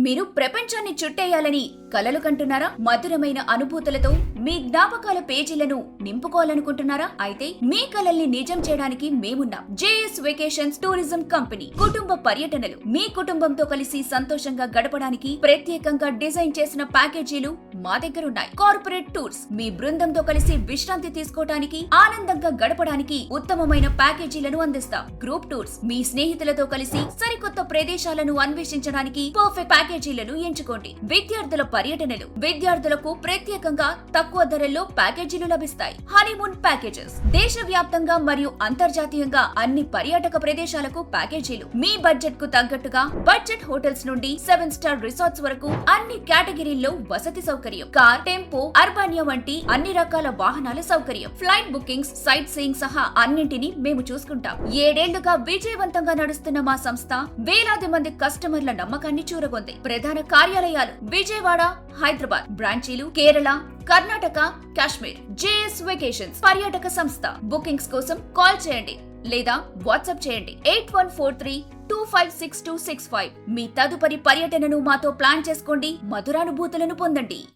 మీరు ప్రపంచాన్ని చుట్టేయాలని కలలు కంటున్నారా? మధురమైన అనుభూతులతో మీ జ్ఞాపకాల పేజీలను నింపుకోవాలనుకుంటున్నారా? అయితే మీ కలల్ని నిజం చేయడానికి మేమున్నాం. JS vacations tourism company. కుటుంబ పర్యటనలు మీ కుటుంబంతో కలిసి సంతోషంగా గడపడానికి ప్రత్యేకంగా డిజైన్ చేసిన ప్యాకేజీలు మా దగ్గర ఉన్నాయి. కార్పొరేట్ టూర్స్ మీ బృందంతో కలిసి విశ్రాంతి తీసుకోవడానికి, ఆనందంగా గడపడానికి ఉత్తమమైన ప్యాకేజీలను అందిస్తాం. గ్రూప్ టూర్స్ మీ స్నేహితులతో కలిసి సరికొత్త ప్రదేశాలను అన్వేషించడానికి పర్ఫెక్ట్ ప్యాకేజీలను ఎంచుకోండి. విద్యార్థుల పర్యటనలు విద్యార్థులకు ప్రత్యేకంగా తక్కువ ధరల్లో ప్యాకేజీలు లభిస్తాయి. హనీమూన్ ప్యాకేజెస్ దేశవ్యాప్తంగా మరియు అంతర్జాతీయంగా అన్ని పర్యాటక ప్రదేశాలకు ప్యాకేజీలు. మీ బడ్జెట్ కు తగ్గట్టుగా బడ్జెట్ హోటల్స్ నుండి 7 స్టార్ రిసార్ట్స్ వరకు అన్ని కేటగిరీల్లో వసతి సౌకర్యం, కార్, టెంపో, అర్బానియా వంటి అన్ని రకాల వాహనాల సౌకర్యం, ఫ్లైట్ బుకింగ్స్, సైట్ సీయింగ్ సహా అన్నింటినీ మేము చూసుకుంటాం. 7 ఏళ్లుగా విజయవంతంగా నడుస్తున్న మా సంస్థ వేలాది మంది కస్టమర్ల నమ్మకాన్ని చూరగొంది. ప్రధాన కార్యాలయాలు విజయవాడ, హైదరాబాద్, బ్రాంచీలు కేరళ, కర్ణాటక, కాశ్మీర్. జేఎస్ వెకేషన్స్ పర్యాటక సంస్థ. బుకింగ్స్ కోసం కాల్ చేయండి లేదా వాట్సాప్ చేయండి 8143256265. మీ తదుపరి పర్యటనను మాతో ప్లాన్ చేసుకోండి. మధురానుభూతులను పొందండి.